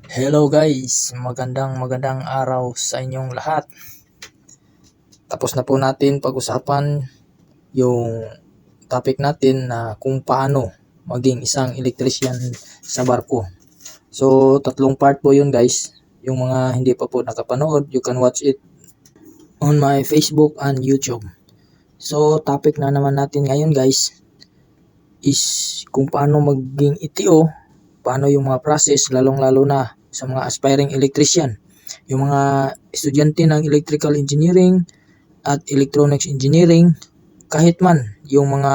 Hello guys, magandang araw sa inyong lahat. Tapos na po natin pag-usapan yung topic natin na kung paano maging isang electrician sa barko. So, tatlong part po yun guys. Yung mga hindi pa po nakapanood, you can watch it on my Facebook and YouTube. So, topic na naman natin ngayon guys is kung paano maging ETO, paano yung mga process, lalong-lalo na sa mga aspiring electrician, yung mga estudyante ng electrical engineering at electronics engineering, kahit man yung mga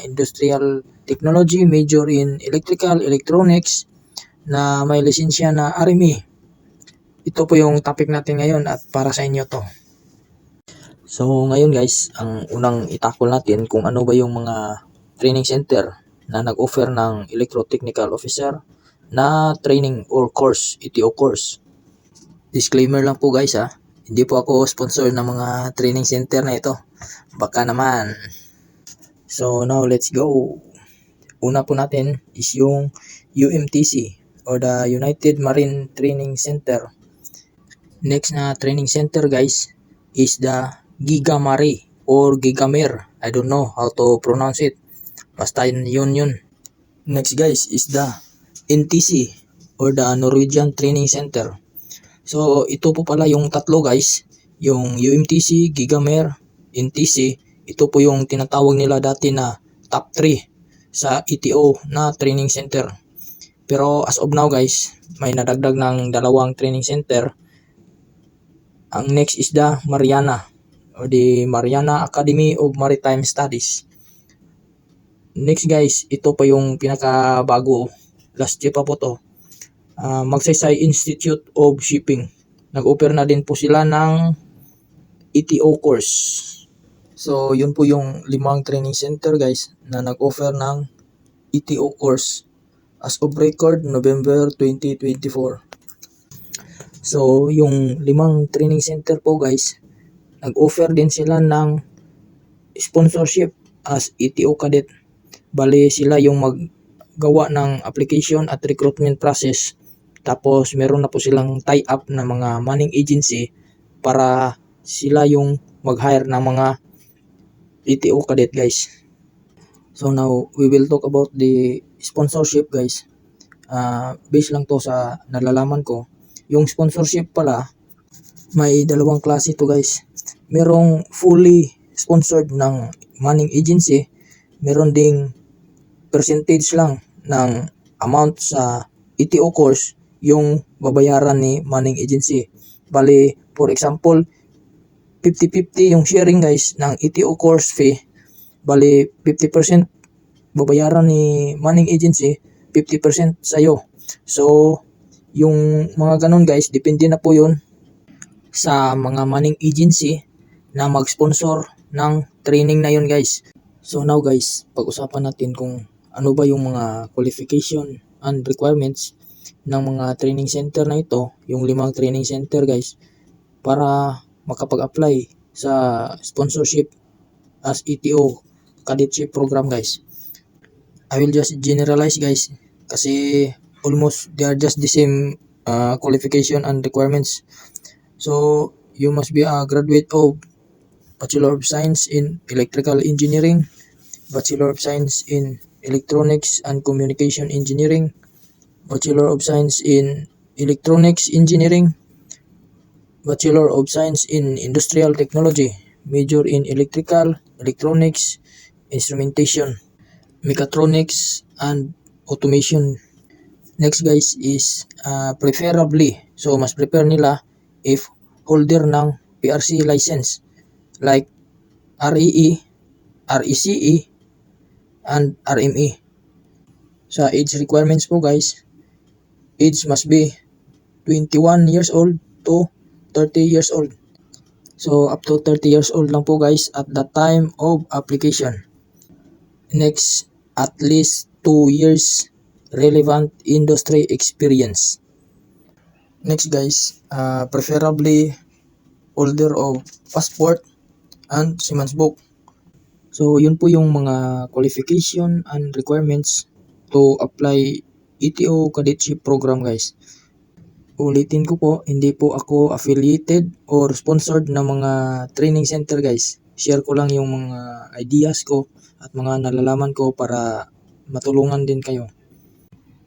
industrial technology, major in electrical, electronics, na may lisensya na RME. Ito po yung topic natin ngayon at para sa inyo to. So ngayon guys, ang unang itakol natin kung ano ba yung mga training center na nag-offer ng electrotechnical officer na training or course, ETO course. Disclaimer lang po guys hindi po ako sponsor ng mga training center na ito. Baka naman. So now let's go. Una po natin is yung UMTC or the United Marine Training Center. Next na training center guys is the Gigamare or Gigamer. I don't know how to pronounce it. Basta yun. Next guys is the NTC or the Norwegian Training Center. So ito po pala yung tatlo guys, yung UMTC, Gigamer, NTC, ito po yung tinatawag nila dati na top 3 sa ETO na training center. Pero as of now guys, may nadagdag ng dalawang training center. Ang next is the Mariana or the Mariana Academy of Maritime Studies. Next guys, ito pa yung pinakabago, last year pa po to. Magsaysay Institute of Shipping. Nag-offer na din po sila ng ETO course. So, yun po yung 5 training center guys na nag-offer ng ETO course as of record November 2024. So, yung 5 training center po guys, nag-offer din sila ng sponsorship as ETO cadet. Bali sila yung maggawa ng application at recruitment process. Tapos meron na po silang tie-up na mga manning agency para sila yung mag-hire ng mga ETO cadet guys. So now we will talk about the sponsorship guys. Based lang to sa nalalaman ko. Yung sponsorship pala, may dalawang klase to guys. Merong fully sponsored ng manning agency, meron ding percentage lang ng amount sa ETO course yung babayaran ni manning agency. Bali, for example, 50-50 yung sharing guys ng ETO course fee. Bali, 50% babayaran ni manning agency, 50% sa'yo. So, yung mga ganun guys, depende na po yun sa mga manning agency na mag-sponsor ng training na yun guys. So now guys, pag-usapan natin kung ano ba yung mga qualification and requirements ng mga training center na ito, yung 5 training center guys, para makapag-apply sa sponsorship as ETO cadetship program guys. I will just generalize guys kasi almost they are just the same qualification and requirements. So you must be a graduate of Bachelor of Science in Electrical Engineering, Bachelor of Science in Electronics and Communication Engineering, Bachelor of Science in Electronics Engineering, Bachelor of Science in Industrial Technology, major in Electrical, Electronics, Instrumentation, Mechatronics, and Automation. Next guys is preferably, so mas prepare nila if holder ng PRC license like REE, RECE, and RME. Sa age requirements po guys, age must be 21 years old to 30 years old. So up to 30 years old lang po guys at the time of application. Next, at least 2 years relevant industry experience. Next guys, preferably holder of passport and seaman's book. So yun po yung mga qualification and requirements to apply ETO cadetship program guys. Ulitin ko po, hindi po ako affiliated or sponsored ng mga training center guys. Share ko lang yung mga ideas ko at mga nalalaman ko para matulungan din kayo.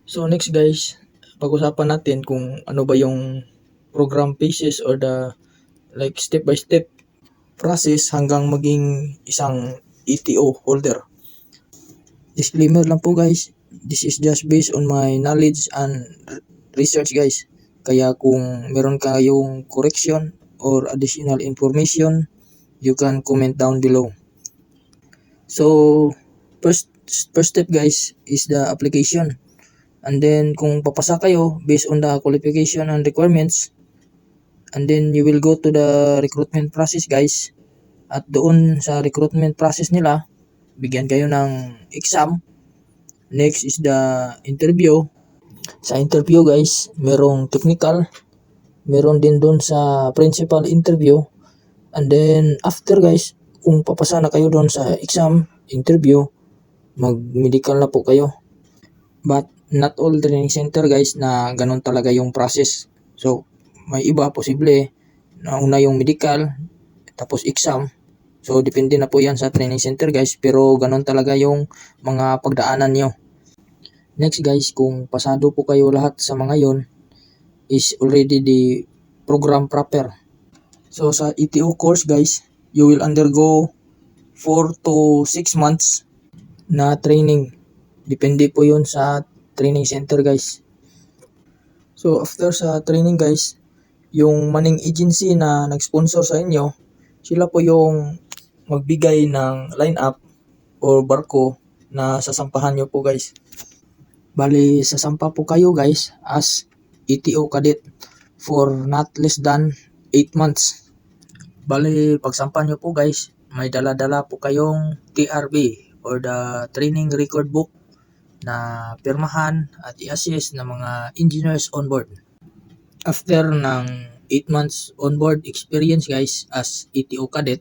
So next guys, pag-usapan natin kung ano ba yung program phases or the like step by step process hanggang maging isang ETO holder. Disclaimer lang po guys, this is just based on my knowledge and research guys. Kaya kung meron kayong correction or additional information, you can comment down below. So, first step guys is the application. And then kung papasa kayo based on the qualification and requirements, and then you will go to the recruitment process guys. At doon sa recruitment process nila, bigyan kayo ng exam. Next is the interview. Sa interview guys, merong technical, meron din doon sa principal interview. And then after guys, kung papasa na kayo doon sa exam, interview, mag-medical na po kayo. But not all training center guys na ganun talaga yung process. So may iba posible na una yung medical, tapos exam. So depende na po yan sa training center guys, pero ganun talaga yung mga pagdaanan nyo. Next guys, kung pasado po kayo lahat sa mga yon, is already the program proper. So sa ETO course guys, you will undergo 4 to 6 months na training. Depende po yun sa training center guys. So after sa training guys, yung maning agency na nag-sponsor sa inyo, sila po yung magbigay ng line-up or barko na sasampahan nyo po guys. Bali, sasampa po kayo guys as ETO cadet for not less than 8 months. Bali, pagsampa nyo po guys, may dala-dala po kayong TRB or the training record book na pirmahan at i-assist ng mga engineers on board. After ng 8 months on board experience guys as ETO cadet,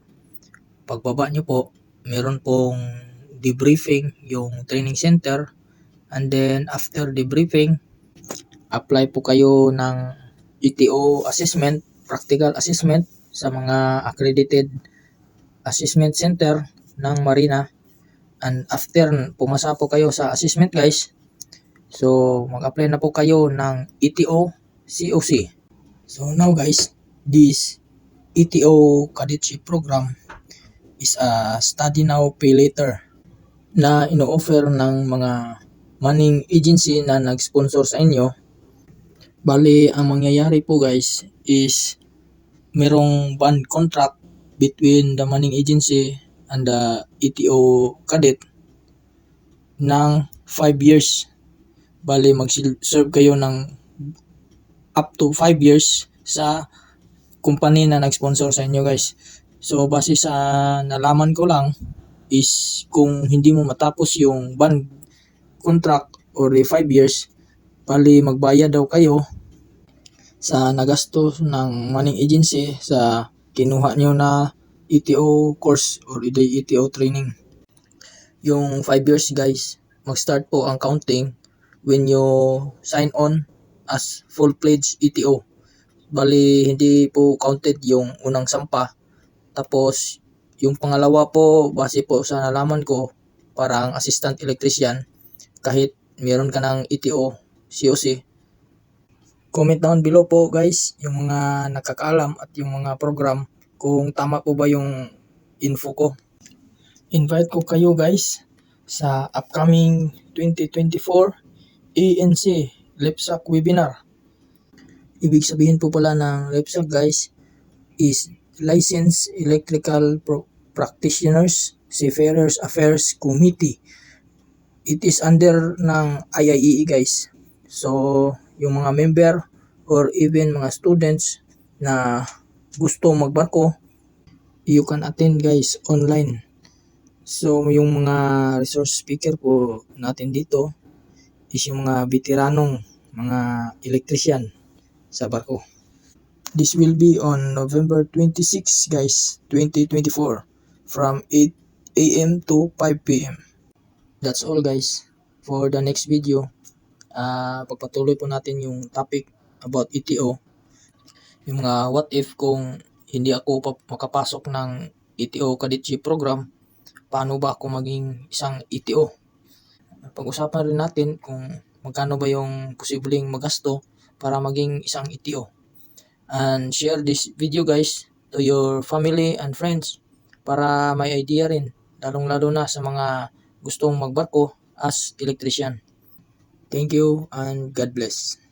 pagbaba nyo po, meron pong debriefing yung training center. And then after debriefing, apply po kayo ng ETO assessment, practical assessment sa mga accredited assessment center ng Marina. And after pumasa po kayo sa assessment guys, so mag-apply na po kayo ng ETO COC. So now guys, this ETO cadetship program is a study now pay later na ino-offer ng mga maning agency na nag-sponsor sa inyo. Bali, ang mangyayari po guys is merong bond contract between the maning agency and the ETO cadet ng 5 years. Bali, mag-serve kayo ng up to 5 years sa company na nag-sponsor sa inyo guys. So, base sa nalaman ko lang is kung hindi mo matapos yung bond contract or the 5 years, bali magbayad daw kayo sa nagastos ng maning agency sa kinuha nyo na ETO course or the ETO training. Yung 5 years guys, mag-start po ang counting when you sign on as full-fledged ETO. Bali, hindi po counted yung unang sampa. Tapos, yung pangalawa po, base po sa nalaman ko, parang assistant electrician, kahit meron ka ng ETO COC. Comment down below po guys yung mga nakakaalam at yung mga program kung tama po ba yung info ko. Invite ko kayo guys sa upcoming 2024 ANC LEPSAC webinar. Ibig sabihin po pala ng LEPSAC guys is Licensed Electrical Practitioners Seafarers Affairs Committee. It is under ng IIEE guys. So, yung mga member or even mga students na gusto magbarko, you can attend guys online. So, yung mga resource speaker po natin dito is yung mga veteranong mga electrician sa barko. This will be on November 26 guys, 2024 from 8 AM to 5 PM. That's all guys for the next video. Pagpatuloy po natin yung topic about ETO. Yung mga what if kung hindi ako makapasok ng ETO Kadichi program, paano ba ako maging isang ETO? Pag-usapan rin natin kung magkano ba yung posibleng magasto para maging isang ETO. And share this video guys to your family and friends para may idea rin, lalong-lalo na sa mga gustong magbarko as electrician. Thank you and God bless.